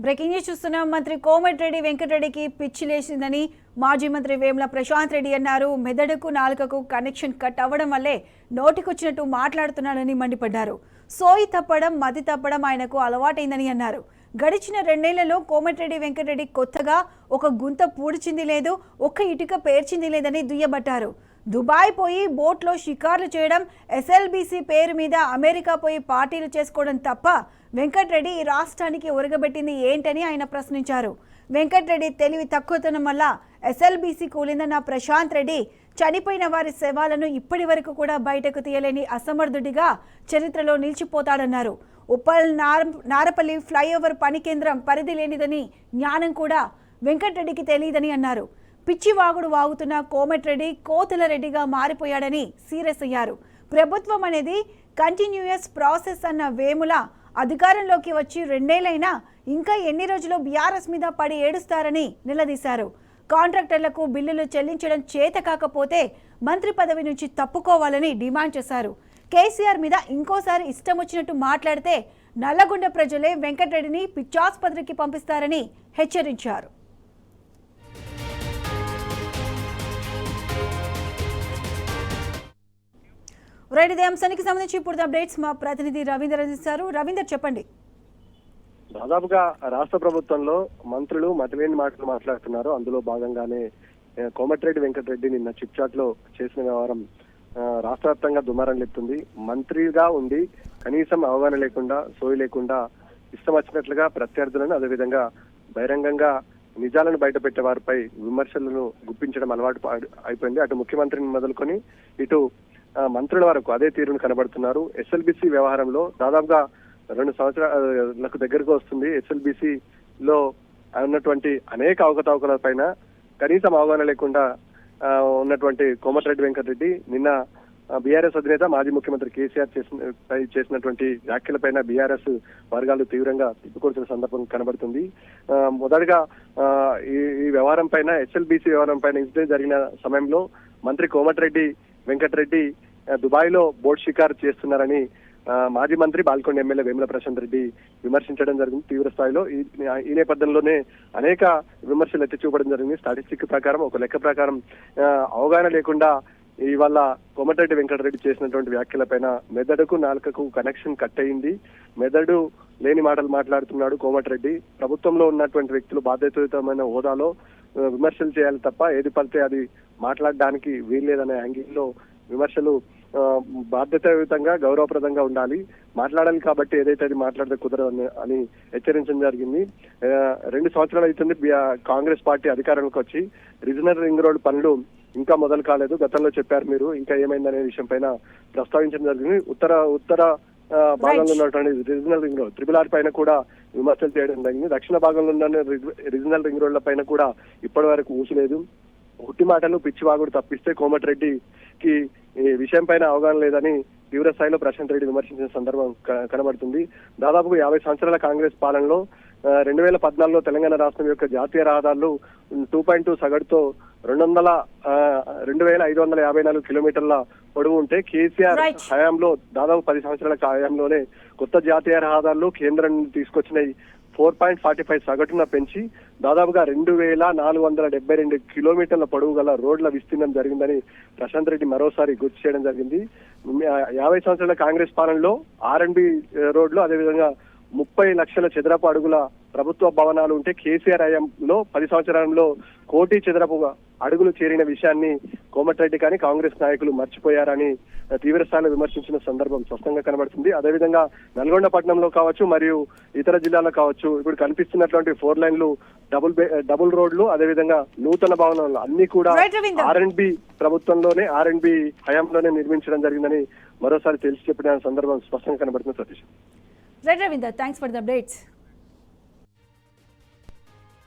Breaking news చూస్తున్నాం. మంత్రి కోమటిరెడ్డి వెంకటరెడ్డికి పిచ్చి లేచిందని మాజీ మంత్రి వేముల ప్రశాంత్ రెడ్డి అన్నారు. మెదడుకు నాలుకకు కనెక్షన్ కట్ అవ్వడం వల్లే నోటికొచ్చినట్టు మాట్లాడుతున్నాడని మండిపడ్డారు. సోయి తప్పడం, మతి తప్పడం ఆయనకు అలవాటైందని అన్నారు. గడిచిన 2 నెలల్లో కోమటిరెడ్డి వెంకటరెడ్డి కొత్తగా ఒక గుంత పూడ్చింది లేదు, ఒక్క ఇటుక పేర్చింది లేదని దుయ్యబట్టారు. దుబాయ్ పోయి బోట్లో షికార్లు చేయడం, ఎస్ఎల్బీసీ పేరు మీద అమెరికా పోయి పార్టీలు చేసుకోవడం తప్ప వెంకటరెడ్డి ఈ రాష్ట్రానికి ఒరగబెట్టింది ఏంటని ఆయన ప్రశ్నించారు. వెంకటరెడ్డి తెలివి తక్కువతనం వల్ల ఎస్ఎల్బీసీ కూలిందన్న ప్రశాంత్ రెడ్డి చనిపోయిన వారి శవాలను ఇప్పటి వరకు కూడా బయటకు తీయలేని అసమర్థుడిగా చరిత్రలో నిలిచిపోతాడన్నారు. ఉప్పల్ నారపల్లి ఫ్లైఓవర్ పని కేంద్రం పరిధి లేనిదని జ్ఞానం కూడా వెంకటరెడ్డికి తెలియదని అన్నారు. పిచ్చివాగుడు వాగుతున్న కోమటిరెడ్డి కోతుల రెడ్డిగా మారిపోయాడని సీరియస్ అయ్యారు. ప్రభుత్వం అనేది కంటిన్యూయస్ ప్రాసెస్ అన్న వేముల అధికారంలోకి వచ్చి 2 ఏళ్లైనా ఇంకా ఎన్ని రోజులు బీఆర్ఎస్ మీద పడి ఏడుస్తారని నిలదీశారు. కాంట్రాక్టర్లకు బిల్లులు చెల్లించడం చేత కాకపోతే మంత్రి పదవి నుంచి తప్పుకోవాలని డిమాండ్ చేశారు. కేసీఆర్ మీద ఇంకోసారి ఇష్టం వచ్చినట్టు మాట్లాడితే నల్లగొండ ప్రజలే వెంకటరెడ్డిని పిచ్చాసుపత్రికి పంపిస్తారని హెచ్చరించారు. రైట్, ఇదే అంశానికి సంబంధించి ఇప్పుడు అప్డేట్స్ మా ప్రతినిధి రవీందర్ అందిస్తారు. రవీందర్, చెప్పండి. దాదాపుగా రాష్ట్ర ప్రభుత్వంలో మంత్రులు మతిలేని మాటలు మాట్లాడుతున్నారు. అందులో భాగంగానే కోమటిరెడ్డి వెంకటరెడ్డి నిన్న చిట్చాట్ లో చేసిన వ్యవహారం రాష్ట్ర వ్యాప్తంగా దుమారం లేపుతుంది. మంత్రిగా ఉండి కనీసం అవగాహన లేకుండా, సోయి లేకుండా ఇష్టం వచ్చినట్లుగా ప్రత్యర్థులను, అదేవిధంగా బహిరంగంగా నిజాలను బయట పెట్టే వారిపై విమర్శలను గుప్పించడం అలవాటు అయిపోయింది. అటు ముఖ్యమంత్రిని మొదలుకొని ఇటు మంత్రుల వరకు అదే తీరును కనబడుతున్నారు. ఎస్ఎల్బీసీ వ్యవహారంలో దాదాపుగా 2 సంవత్సరాలకు దగ్గరకు వస్తుంది. ఎస్ఎల్బీసీ లో ఉన్నటువంటి అనేక అవకతవకల పైన కనీసం అవగాహన లేకుండా ఉన్నటువంటి కోమటిరెడ్డి వెంకటరెడ్డి నిన్న బీఆర్ఎస్ అధినేత మాజీ ముఖ్యమంత్రి కేసీఆర్ చేసినటువంటి వ్యాఖ్యలపైన బీఆర్ఎస్ వర్గాలు తీవ్రంగా తిప్పుకొచ్చిన సందర్భం కనబడుతుంది. మొదటగా ఈ వ్యవహారం పైన, ఎస్ఎల్బీసీ వ్యవహారం పైన ఇన్సిడెంట్ జరిగిన సమయంలో మంత్రి కోమటిరెడ్డి వెంకటరెడ్డి దుబాయ్ లో బోట్ షికారు చేస్తున్నారని మాజీ మంత్రి బాల్కొండ ఎమ్మెల్యే వేముల ప్రశాంత్ రెడ్డి విమర్శించడం జరిగింది తీవ్ర స్థాయిలో. ఈ నేపథ్యంలోనే అనేక విమర్శలు ఎత్తి చూపడం జరిగింది. స్టాటిస్టిక్ ప్రకారం, ఒక లెక్క ప్రకారం అవగాహన లేకుండా ఇవాళ కోమటిరెడ్డి వెంకటరెడ్డి చేసినటువంటి వ్యాఖ్యలపైన మెదడుకు నాలుకకు కనెక్షన్ కట్ అయింది. మెదడు లేని మాటలు మాట్లాడుతున్నాడు కోమటిరెడ్డి. ప్రభుత్వంలో ఉన్నటువంటి వ్యక్తులు బాధ్యతాయుతమైన హోదాలో విమర్శలు చేయాలి తప్ప ఏది పడితే అది మాట్లాడడానికి వీల్లేదనే యాంగిల్లో విమర్శలు బాధ్యతాయుతంగా, గౌరవప్రదంగా ఉండాలి, మాట్లాడాలి. కాబట్టి ఏదైతే అది మాట్లాడితే కుదరదు అని హెచ్చరించడం జరిగింది. 2 సంవత్సరాలు అవుతుంది కాంగ్రెస్ పార్టీ అధికారంలోకి వచ్చి. రీజనల్ రింగ్ రోడ్ పనులు ఇంకా మొదలు కాలేదు. గతంలో చెప్పారు మీరు, ఇంకా ఏమైందనే విషయం పైన ప్రస్తావించడం జరిగింది. ఉత్తర భాగంలో ఉన్నటువంటి రీజనల్ రింగ్ రోడ్ RRR పైన కూడా విమర్శలు చేయడం జరిగింది. దక్షిణ భాగంలో ఉన్న రీజనల్ రింగ్ రోడ్ల పైన కూడా ఇప్పటి వరకు ఊసలేదు. ఉట్టి మాటలు, పిచ్చివాగుడు తప్పిస్తే కోమటిరెడ్డికి ఈ విషయం పైన అవగాహన లేదని తీవ్ర స్థాయిలో ప్రశాంత్ రెడ్డి విమర్శించిన సందర్భం కనబడుతుంది. దాదాపు 50 సంవత్సరాల కాంగ్రెస్ పాలనలో 2014లో తెలంగాణ రాష్ట్రం యొక్క జాతీయ రహదారులు 2.2 సగటుతో 2554 కిలోమీటర్ల పొడవు ఉంటే కేసీఆర్ హయాంలో దాదాపు 10 సంవత్సరాల హయాంలోనే కొత్త జాతీయ రహదారులు కేంద్రం తీసుకొచ్చిన 4.45 సగటున పెంచి దాదాపుగా 2472 కిలోమీటర్ల పొడవు గల రోడ్ల విస్తీర్ణం జరిగిందని ప్రశాంత్ రెడ్డి మరోసారి గుర్తు చేయడం జరిగింది. 50 సంవత్సరాల కాంగ్రెస్ పాలనలో R&B రోడ్లు, అదేవిధంగా 30 లక్షల చదరపు అడుగుల ప్రభుత్వ భవనాలు ఉంటే కేసీఆర్ హయాంలో 10 సంవత్సరాల్లో 1 కోటి చదరపు అడుగులు చేరిన విషయాన్ని కోమటిరెడ్డి కానీ కాంగ్రెస్ నాయకులు మర్చిపోయారని తీవ్ర స్థాయిలో విమర్శించిన సందర్భం స్పష్టంగా కనబడుతుంది. అదేవిధంగా నల్గొండ పట్టణంలో కావచ్చు, మరియు ఇతర జిల్లాలో కావచ్చు, ఇప్పుడు కనిపిస్తున్నటువంటి 4 లైన్లు డబుల్ రోడ్లు, అదేవిధంగా నూతన భవనాలు అన్ని కూడా R&B ప్రభుత్వంలోనే, R&B హయాంలోనే నిర్మించడం జరిగిందని మరోసారి తెలిసి చెప్పిన సందర్భం స్పష్టంగా కనబడుతుంది. Satish. Right Ravinder, thanks for the updates.